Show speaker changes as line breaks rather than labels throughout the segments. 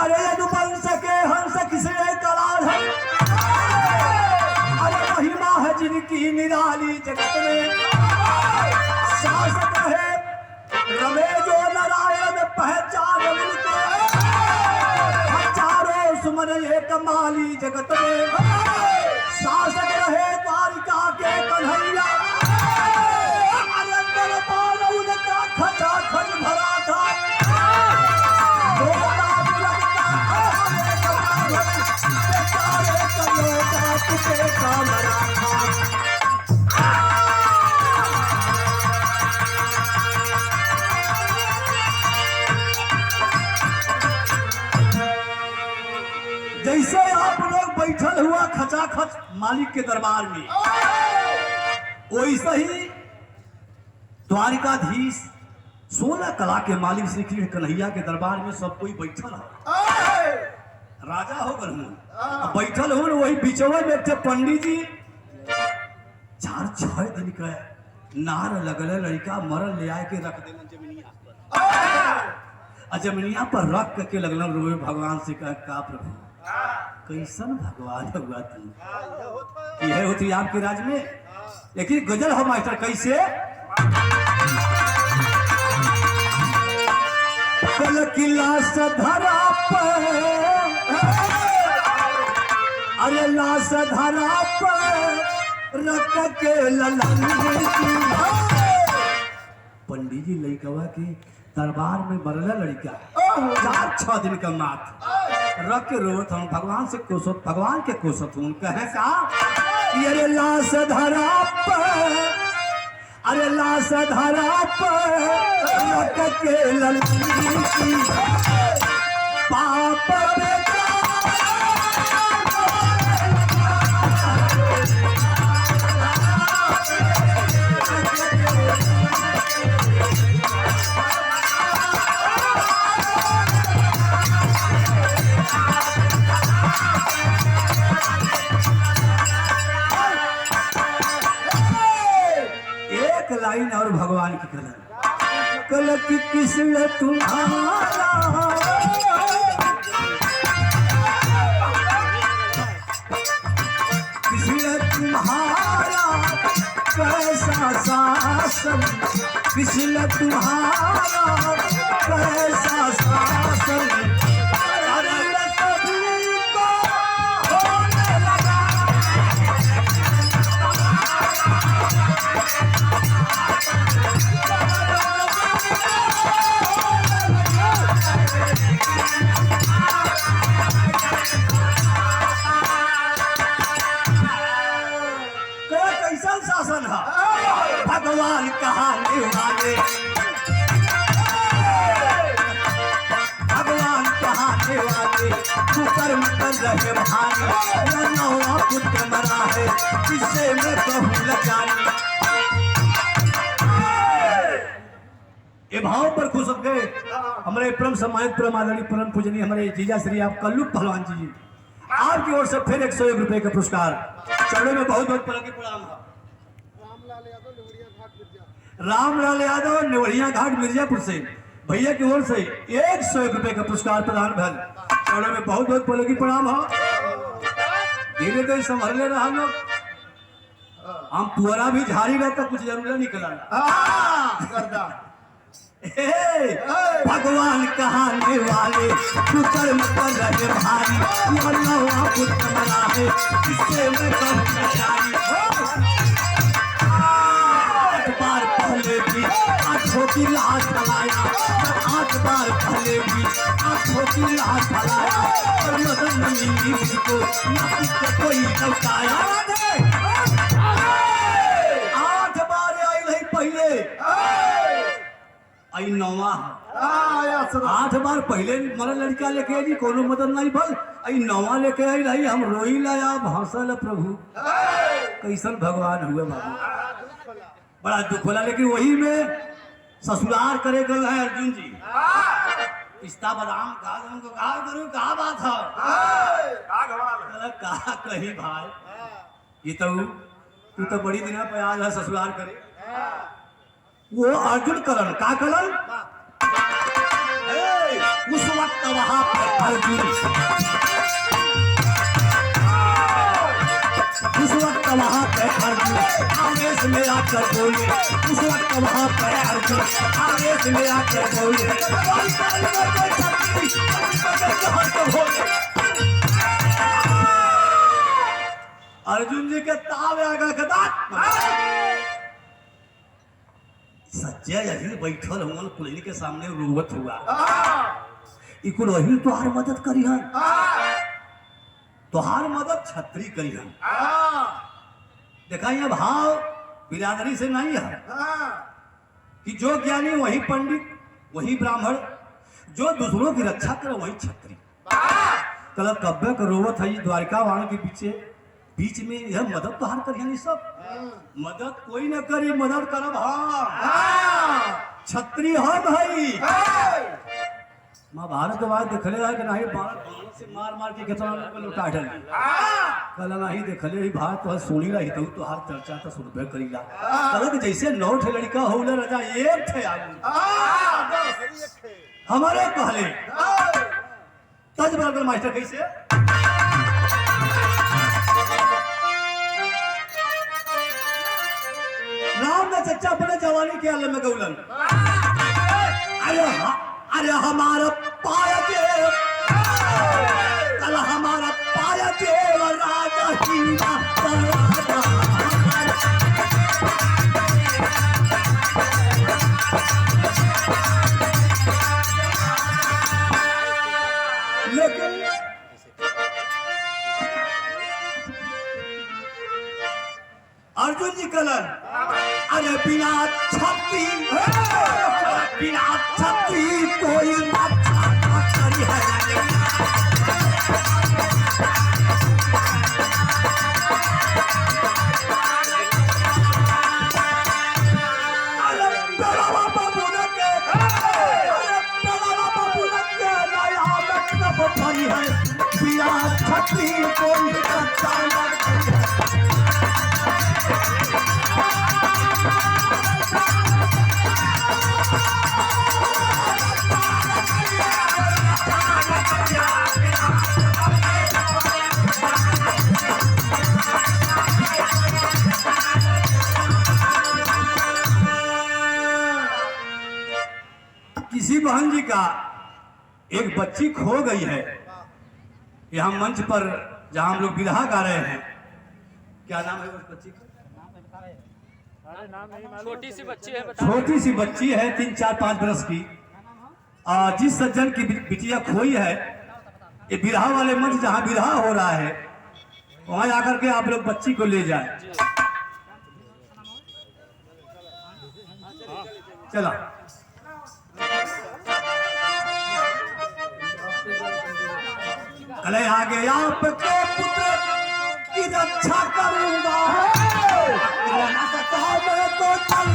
अरे यदुवंश के हंस किसने कलाल है, अरे महिमा है जिनकी निराली जगत में। शासक है रमे जो नारायण पहचान उनको, हजारों सुमन एक माली जगत में। शासक रहे द्वारिका के कन्हैया, अंदर पाल उनका खचा खच भरा था। जैसे आप लोग बैठल हुआ खचाखच मालिक के दरबार में, वैसे ही द्वारिकाधीश 16 कला के मालिक श्री कृष्ण कन्हैया के दरबार में सब कोई बैठल है। राजा हो गल बैठल हो, वही बिचवा में एक पंडित जी 4-6 दिन का नार लगल लड़का मरल ले आए के रख देना जमीनिया पर, जमीनिया पर रख के लगल रोए भगवान से कह का प्रभु कैसन भगवान हुआ तुम, यह होती आपके राज में। लेकिन गजल हो मास्टर कैसे, कल की लाश धरा पर, अरे लाश धरा पर रख के ललन। पंडित जी लड़कवा के दरबार में मरला लड़का 4-6 दिन का माथ रख के रोत हम भगवान से कोसत, भगवान के कोसत हूं। कहे का अरे लाश धरा पर, अरे लाश धरा पर रख के ललन। पाप लाइन और भगवान की कल की किस्मत तुम्हारा, किस्मत तुम्हारा कैसा शासन, किस्मत तुम्हारा कैसा शासन। शासन है भगवान कहाने वाले, भगवान कहाने वाले कुकर्म कर रहे भाई, नौवा पुत्र मरा है जिससे मैं कहूँ लगानी। ये भाव पर खुश हो गए हमारे परम सम्मानित परम आदरणीय परम पूजनीय हमारे जीजा श्री आप कल्लू पहलवान जी, आपकी ओर से फिर 101 रुपए का पुरस्कार। चरणों में बहुत बहुत प्रणाम है। रामलाल यादव नेवड़िया घाट मिर्जापुर से भैया की ओर से 101 रुपए का पुरस्कार प्रदान भल। चरणों में बहुत बहुत पलकी प्रणाम हो। धीरे धीरे संभल ले रहा लोग, हम पुअरा भी झाड़ी रहा तो कुछ जरूर निकला। भगवान कहाने वाले कुकर्म कर रहे भारी, पुत्र मरा है जिससे मैं बार पहले भी आंखों की लाश फैलाया, 8 बार पहले भी आंखों की लाश फैलाया, और मदन न मिली मुझको न कोई लौटाया। 8 बार आई नहीं पहले, आई 9वां 8 बार पहले मरा लड़का लेके आई कोनो मदद नहीं भल, आई 9वां लेके आई रही। हम रोई लाया भाषल प्रभु कैसन भगवान हुए बाबू, बड़ा दुख होला। लेकिन वही में ससुराल करे गल है अर्जुन जी, पिस्ता बादाम खा को कहा करूं कहा बात है कहा कही भाई, ये तू तो बड़ी दिन पे आज है ससुराल करे। वो अर्जुन करण का करण उस वक्त वहां पर अर्जुन उस वक्त वहां पे अर्जुन आवेश में आकर बोले, उस वक्त वहां पे अर्जुन आवेश में आकर बोले, अर्जुन जी के ताव आगा कदा सच्चे यही बैठल हुआ कुलनी के सामने रोवत हुआ इकुल वही तोहार मदद करिहन, तोहार मदद छत्री करिहन। देखा ये भाव बिरादरी से नहीं है कि जो ज्ञानी वही पंडित वही ब्राह्मण, जो दूसरों की रक्षा करे वही छत्री। कल कब्बे का रोवत है द्वारिका वाण के पीछे बीच में यह मदद तोहार करिहन। सब मदद कोई न करी, मदद करब हम छत्री हो भाई। महाभारत के बाद देखले है कि नहीं बाण से मार मार के कितना लोग लुटा डाल कल नहीं देखले ही भारत तो सुनी रही तो हर चर्चा तो सुनबे करीला कल कि जैसे 9 ठे लड़का होले राजा एक थे हमारे कहले तज बराबर मास्टर कैसे राम ने चच्चा अपने जवानी के आलम में गौलन अरे हमारा पाया देव कल हमारा पाया देव राजा हीरा लेकिन अर्जुन जी कलन अरे बिना छत्री कोई अच्छा करी है बिना छत्री कोई अच्छा करी है। किसी बहन जी का एक बच्ची खो गई है, यहाँ मंच पर जहां हम लोग बिरहा गा रहे हैं, क्या नाम है उस बच्ची का?
छोटी सी बच्ची है,
छोटी सी बच्ची है 3-4-5 बरस की। जिस सज्जन की बिटिया खोई है, ये बिरहा वाले मंच जहां बिरहा हो रहा है वहां आकर के आप लोग बच्ची को ले जाए। चला कल आगे आपके पुत्र की रक्षा करूंगा तो चल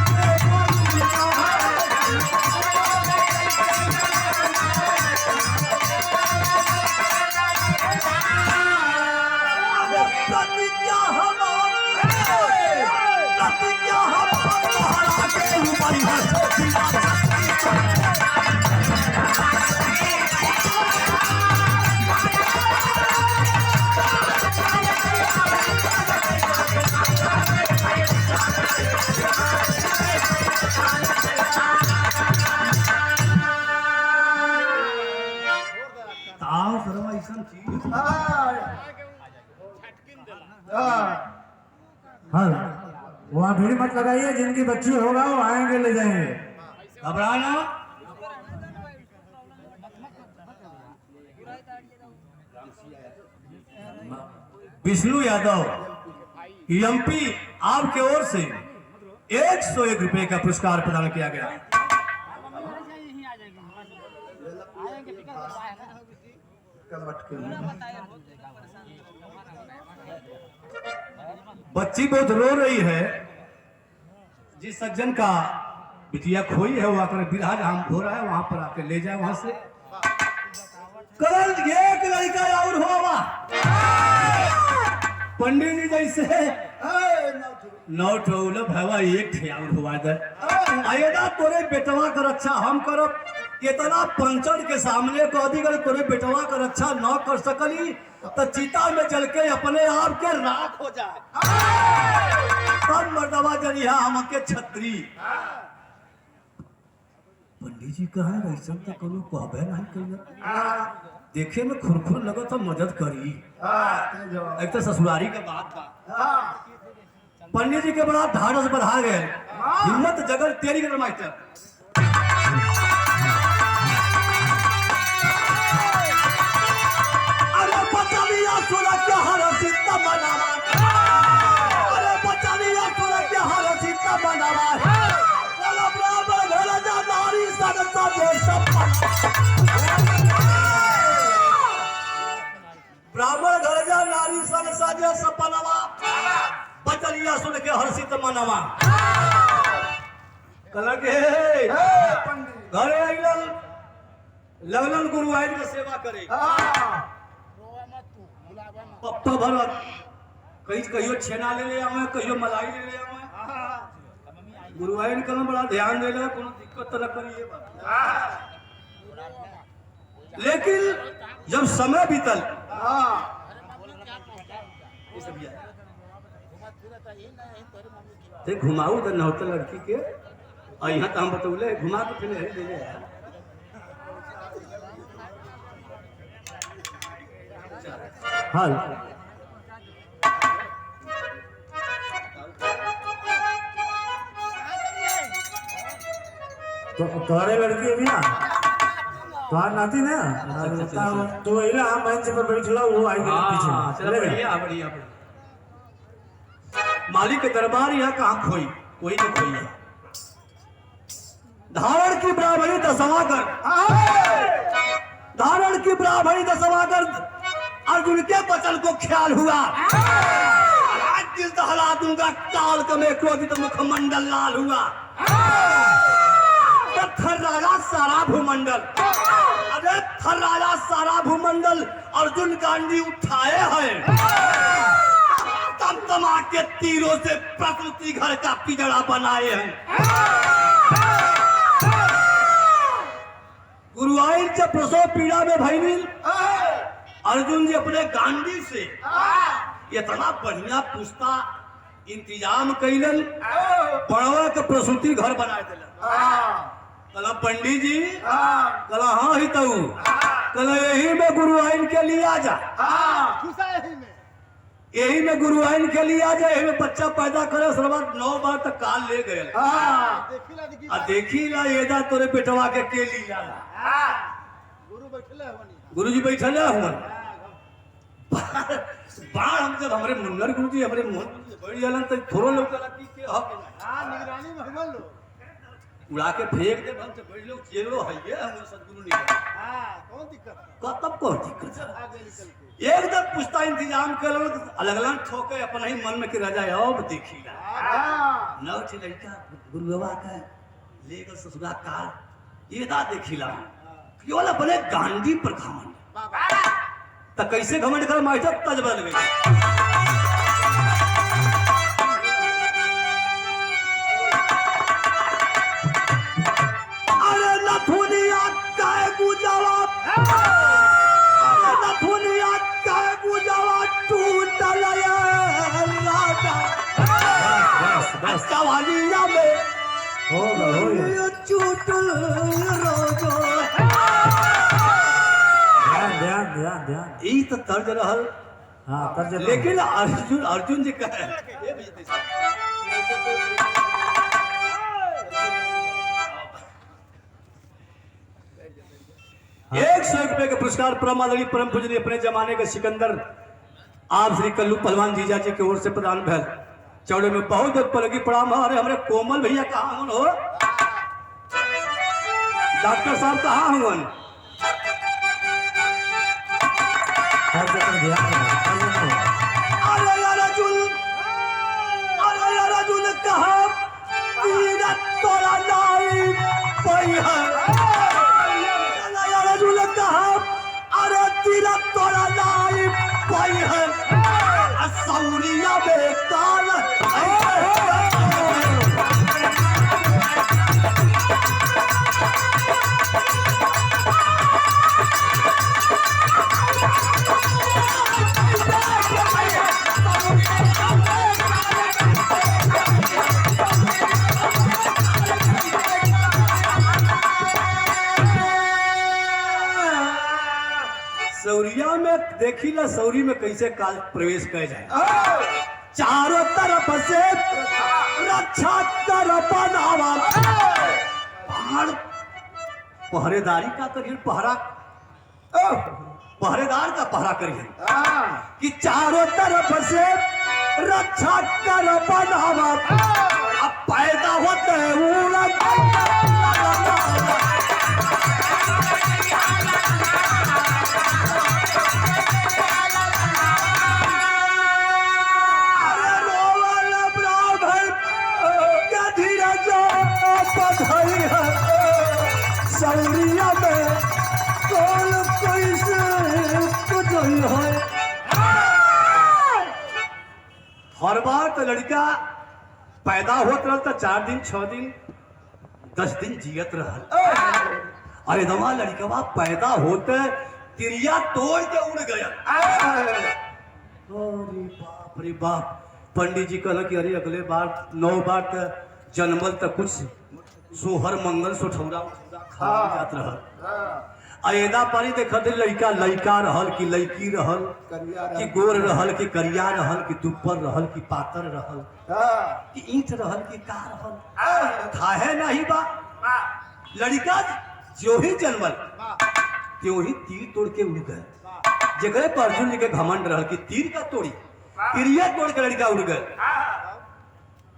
प्रतिज्ञा हमारा के ऊपर
वहाँ भीड़ मत लगाइए, जिनकी बच्ची होगा वो आएंगे ले जाएंगे,
घबराना। विष्णु यादव एमपी आपके ओर से 101 रुपए का पुरस्कार प्रदान किया गया। बच्ची बहुत रो रही है, जिस सज्जन का बिटिया खोई है वो आकर बिरहा जहां हो रहा है वहां पर आकर ले जाए वहां से। कल एक लड़का और होगा पंडित जी जैसे 9 ठोल भवा एक थे और हुआ दे आएगा तोरे बेटवा कर अच्छा हम करब इतना पंचर के सामने कह दी अगर तोरे बेटवा का रक्षा न कर सकली तो चिता में जल के अपने आप के राख हो जाए, तब मर्दवा जरिया हमके छतरी। पंडित जी कहा ऐसा तो कोनो कहबे नहीं कहिए, देखे में खुरखुर लगो तो मदद करी। एक तो ससुरारी का बात था। पंडित जी के बड़ा ढाढ़स बढ़ा गए, हिम्मत जगल तेरी कर मास्टर। अरे बचालिया सोना के हर सीता बनावा, अरे बचालिया सोना के हर सीता बनावा, बोला बराबर घर जा नारी सगता जो सपना, ब्राह्मण घर जा नारी सन साजे सपनवा, बचलिया सुन के हर्षित मनवा। कलके घरे आइलन लगलन गुरु आइन के सेवा करे। पप्पा भरत कहियो छेना ले आवे, कहियो मलाई ले आवे। गुरु आइन कलम बड़ा ध्यान दे ले, कोनो दिक्कत न करिए। लेकिन जब समय बीतल ते घुमाऊ तो नौत लड़की के और यहाँ तो हम बतौले घुमा के फिर ले ले हाल
तो तोरे लड़की अभी ना तुम्हार नाती ना, तो इला हम बेंच पर बैठला वो आई के पीछे।
चलो बढ़िया बढ़िया बढ़िया। मालिक के दरबार यहाँ कहाँ खोई, कोई नहीं खोई है। धारण की ब्राह्मणी दसवाकर, धारण की ब्राह्मणी दसवाकर अर्जुन के वचन को ख्याल हुआ। आज दिल दहला दूंगा, काल कमे क्रोधित मुखमंडल लाल हुआ। थर्राया सारा भूमंडल, अरे थर्राया सारा भूमंडल अर्जुन गांधी उठाए हैं। तमा के तीरों से प्रकृति घर का पिजड़ा बनाए हैं। गुरुआइन जब प्रसव पीड़ा में भइल, अर्जुन जी अपने गांधी से इतना बढ़िया पुस्ता इंतजाम कैलन, बड़वा के प्रसूति घर बनाए दिलन। कला पंडित जी कला हाँ ही तू कला यही में गुरुआइन के लिए आ जा, यही में गुरुआइन के लिए आ जाए, यही में बच्चा पैदा करे। सर्वात 9 बार तक काल ले गए। देखी ला एदा तोरे बेटवा के लीला गुरु जी बैठल हुआ बाढ़ हम जब हमारे मुन्नर गुरु जी हमारे मोहन बैठ जालन तो थोड़ा लोग निगरानी में हमन लो उड़ा के फेंक दे हम से बैठ लोग चेलो है ये हम सदगुरु नहीं कौन दिक्कत तब कौन दिक्कत एकदम पुस्ता इंतजाम कर लो अलग अलग ठोके अपना ही मन में कि राजा अब देखी नौ लड़का गुरु बाबा का लेकर ससुरा काल ये दा देखिला केवल अपने गांधी पर घमंड तो कैसे घमंड कर मास्टर तज बदल गई। अरे नथुनिया काय गुजावा, अरे नथुनिया काय गुजावा टूटल राजा जवानिया में हो चूटल रोजो।
ध्यान ध्यान ध्यान
यही तो तर्ज रहल।
हाँ तर्ज।
लेकिन अर्जुन जी कहे 101 रुपए के पुरस्कार परम आदरणीय परम पूजनीय अपने जमाने के सिकंदर आप श्री कल्लू पहलवान जीजा जी की ओर से प्रदान भैल। चौड़े में बहुत बहुत पलगी प्रणाम। अरे हमारे कोमल भैया कहाँ हो, डॉक्टर साहब कहाँ हुन? अरे अर्जुन कहा तोरा नाई अर्जुन कहा अरे तीरा तोरा नाई पाई है सौरिया बेकार। सौरिया में देखी ला सौरी में कैसे काल प्रवेश कर जाए। चारों तरफ से रक्षा कर बनावा, पहाड़ पहरेदारी का करिए, पहरेदार का पहरा करिए कि चारों तरफ से रक्षा कर बनावा। अब पैदा होते सौरिया में कौन कैसे कुछ है। हर बार तो लड़का पैदा होत रहा था 4 दिन 6 दिन 10 दिन जियत रहल। अरे दवा लड़कवा पैदा होते तिरिया तोड़ के उड़ गया। अरे बाप रे बाप। पंडित जी कहल कि अरे अगले बार 9 बार तक जन्मल तक कुछ सोहर मंगल सोठौरा खा जात रहल। अयदा पानी देखत लड़का लड़का रहल कि लड़की रहल कि गोर रहल कि करिया रहल कि दुब्बर रहल कि पातर रहल कि ईंट रहल कि का रहल खाहे नहीं बा। लड़का जो ही जन्मल त्यों ही तीर तोड़ के उड़ गए। जेकरे पर अर्जुन जी के घमंड रहल कि तीर का तोड़ी, तीरिया तोड़ के लड़का उड़ गए।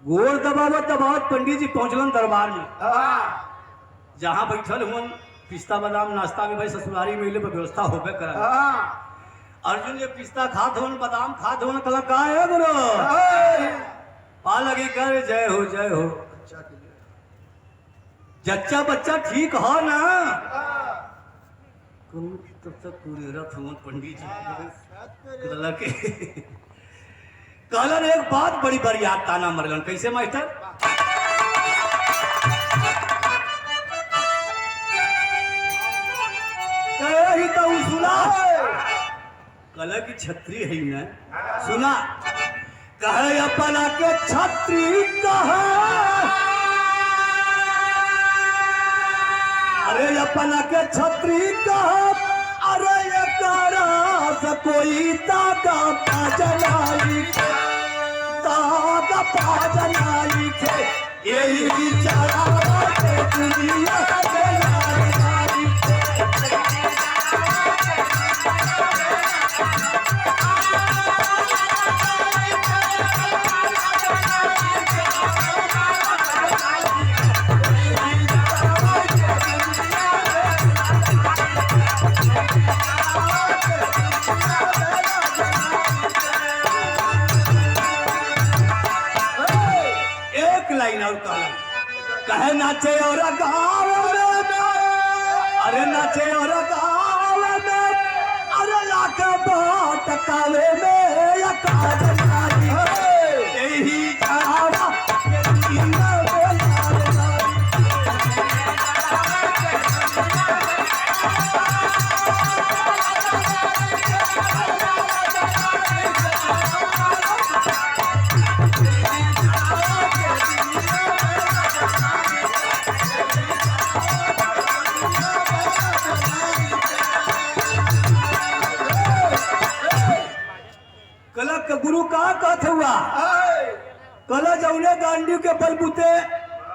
गोर दबावत दबावत पंडित जी पहुंचलन दरबार में। जहां बैठल हुन पिस्ता बादाम नाश्ता के भाई ससुरारी में व्यवस्था होबे करा। अर्जुन जी पिस्ता खात होन बादाम खात होन कला का है गुरु पा लगी कर जय हो जय हो। जच्चा बच्चा ठीक हो ना। तब तक पूरे रथ हुन पंडित जी कला के कहलन एक बात बड़ी बड़ी याद ताना मरलन। कैसे मास्टर? कहे तो सुना कल की छत्री है न सुना। कहे अपना के छत्री कहे, अरे अपना के छत्री कहे, अरे ये से कोई दादा पाजना लिखे, दादा पाजना लिखे, यही बिचारा दुनिया कहे नाचे और गाँव में, अरे नाचे और गाँव में, अरे लाके बात कावे में या काजनारी यही झाड़ा गुरु का कहत हुआ कल जौने गांडी के बलबूते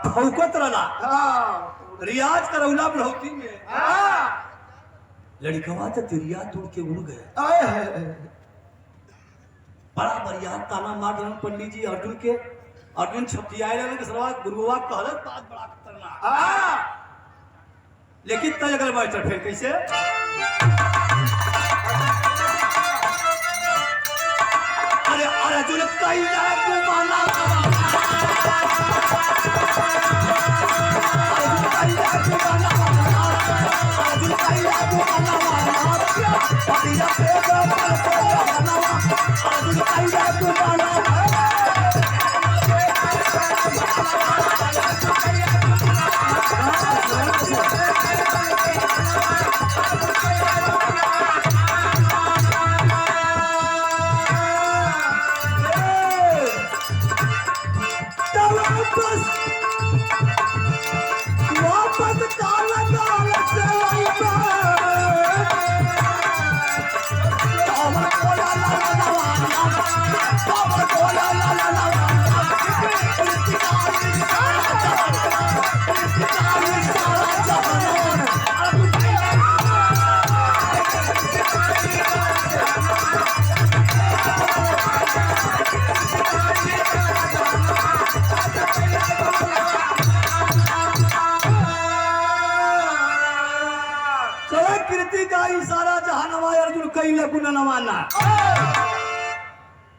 फौकत रहा रियाज करौला बढ़ौती में लड़कवा तो तिरिया तोड़ के उड़ गए। बड़ा बढ़िया ताना मार रहे पंडित जी अर्जुन के। अर्जुन छपटियाए रहे सरवा गुरुआ कहलत बात बड़ा खतरनाक। लेकिन तय अगर मास्टर फिर कैसे अर्जुन कैला गुमाना अर्जुन कैला गुमाना बस करे कीर्ति का इशारा जहानवा अर्जुन कई गुण नवाना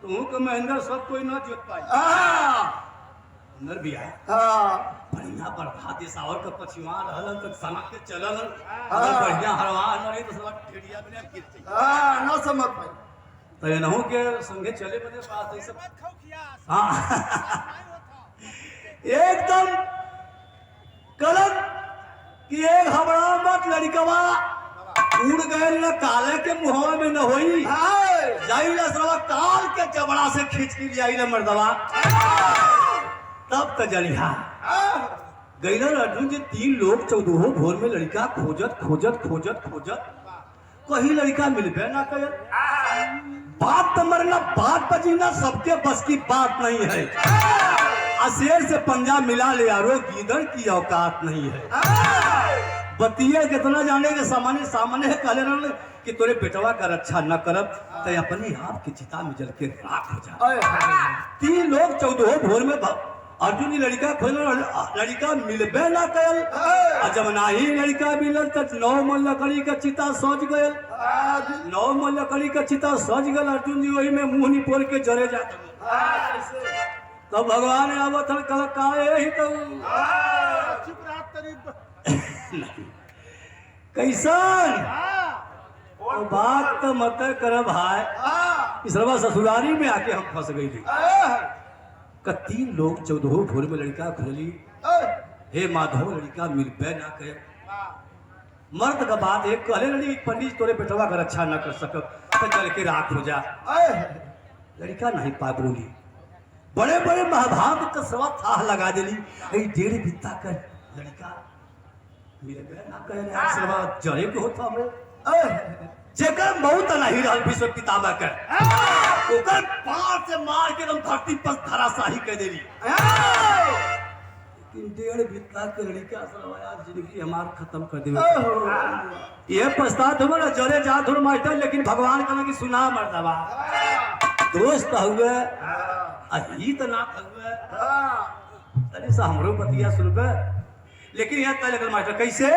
तू के महेंद्र सब कोई ना जोत पाई अंदर भी आया बढ़िया बरखा दिसावर के पछिवा रहलन तक सना के चलल अगर बढ़िया हरवा न रही तो सब ठेड़िया बिना गिरती
ना समझ पाई
तो एनहु के संगे चले बने पास ऐसे हां एकदम कलम कि एक हबड़ा मत लड़कवा उड़ गए न काले के मुहवा में न होई जाई ना सरवा काल के जबड़ा से खींच के ले आई ना मर्दवा तब त जलिहा गईलन अर्जुन जी 3 लोग 14 भोर में लड़का खोजत कहीं लड़का मिलबे ना कयल बात तो मरना बात बजीना सबके बस की बात नहीं है अशेर से पंजा मिला ले यारो गीदड़ की औकात नहीं है बतिया कितना जाने के सामने काले रन कि तोरे बेटवा का रक्षा न करब तो अपने आप की चिता में जल के राख हो जा 3 लोग 14 भोर में अर्जुन की लड़का खोल लड़का मिलबे ना कयल जब नाही लड़का मिलल तो 9 मन लकड़ी का चिता सज गयल 9 मन लकड़ी का चिता सज गल अर्जुन जी वही में मुंह नहीं पोर के जरे जा तो भगवान आवत कल काहे ही तो कैसन बात तो मत कर भाई इसरवा ससुरारी में आके हम फंस गई थी 3 लोग 14 भोर में लड़का खुली हे माधव लड़का मिलबे ना करे मर्द का बात है कहले लड़ी पंडित तोरे बेटवा का रक्षा न कर सकब तो चल के राख हो जा लड़का नहीं पा बोली बड़े बड़े महाभारत का सवा था लगा देली 1.5 बित्ता कर लड़का मिलबे ना करे यार सवा जरे के होता हमरे जेकर बहुत नहीं रहल विश्व पितामह के ओकर पार से मार के एकदम धरती पर धराशाही कर देली लेकिन 1.5 बित्ता के लड़का सरवाया जिंदगी हमार खत्म कर देवे ये पछतात हो ना जरे जात हो मास्टर लेकिन भगवान कहना कि सुना मर्दवा दोस्त हुए अहित ना हुए तनी सा हमरो बतिया सुनबे लेकिन यहाँ तय लगल मास्टर कैसे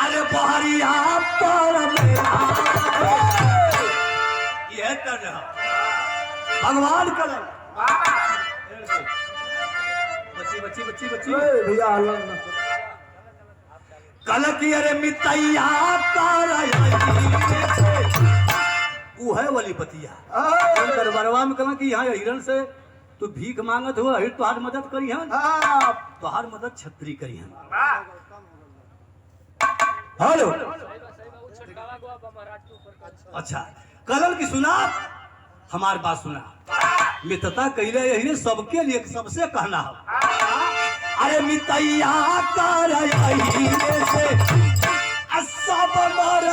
अरे बहरिया पर ये कर भगवान कलम बच्ची
भैया
कल की अरे मितैया है वाली बतिया दरबारवा में कहना कि यहाँ हिरण से तू भीख मांगत हो हिर तुहार मदद करी हन तुहार मदद छतरी करी हन हेलो अच्छा कलम की सुना हमार बात सुना मित्रता कैले यही सबके लिए सबसे कहना है अरे मितैया कर से सब मर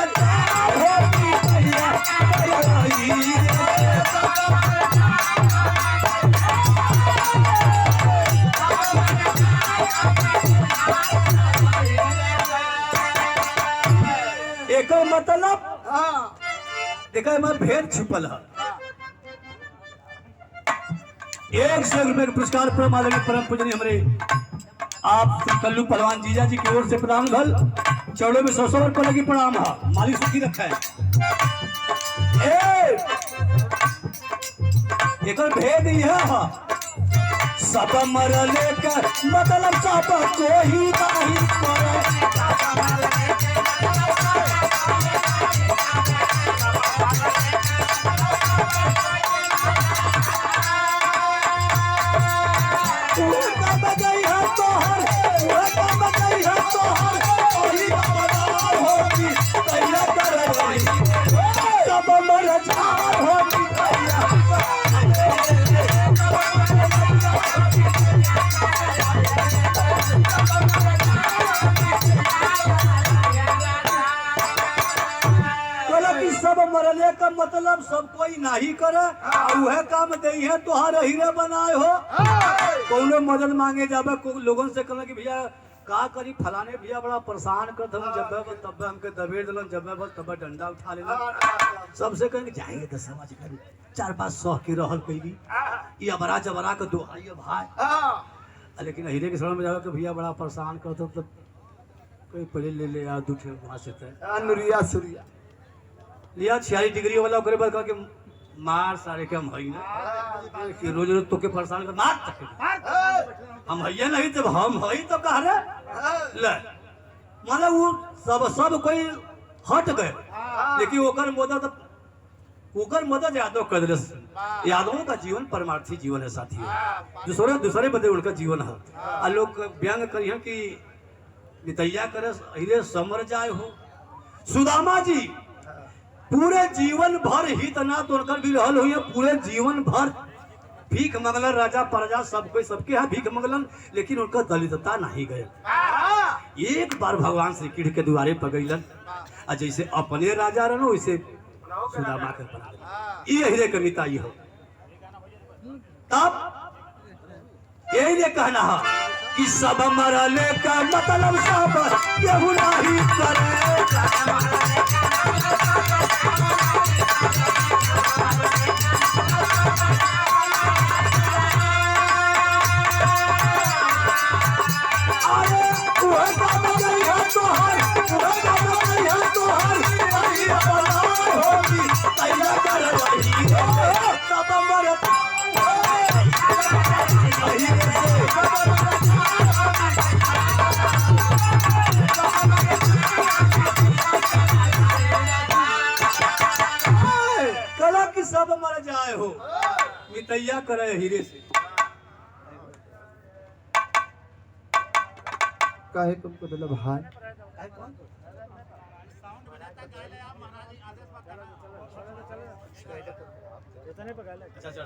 एक मतलब देखा मैं भेद छुपल है 100 रुपए का पुरस्कार परम पूजनीय हमारे आप कल्लू पहलवान जीजा जी की ओर से प्रणाम घल चौड़ों में 100 रुपये लगी प्रणाम है मालिक सुखी रखा है एक भेद यह है सब मरले का मतलब सब कोई नहीं मरले का मतलब सब कोई नहीं करे वह काम दे है तुहार हीरे बनाए हो कौनो मदद मांगे जाबे लोगों से कहना कि भैया का करी फलाने भैया बड़ा परेशान कर हम जब तब हमके दबेड़ दिलन जब बस तब डंडा उठा लेना सबसे कहेंगे जाएंगे तो समझ कर 4-5 सौ के रहल कैली ये बड़ा जबरा के दोहाई भाई लेकिन हीरे के शरण में जाओ कि भैया बड़ा परेशान करते तो कोई पहले ले ले यार दूठे वहां से तय
नुरिया सुरिया
लिया 46 डिग्री वाला ओकरे बाद कह के मार सारे के हम हई ना कि रोज रोज तोके परेशान कर मार तक हम हइया नहीं जब हम हई तो कह रे ले माने वो सब कोई हट गए लेकिन ओकर मदद यादव कर दिले। यादवों का जीवन परमार्थी जीवन है साथियों, दूसरे बदे उनका जीवन है। आ लोग व्यंग करिए कि नितैया करे हिले समर जाए हो। सुदामा जी पूरे जीवन भर हित ना तोड़कर भी रहल हुई, पूरे जीवन भर भीख मंगलन, राजा प्रजा सब कोई सबके यहाँ भीख मंगलन, लेकिन उनका दलितता नहीं गए। एक बार भगवान श्री कृष्ण के द्वारे पर गईलन, और जैसे अपने राजा रहना वैसे सुदामा के बना ये हीरे कविता ये हो। तब यही ने कहना है कि सब मरले का मतलब सब केहू नहीं करे। कला की सब मर जाए हो मितैया करे हीरे से।
काहे तुमको दिल भाई
अच्छा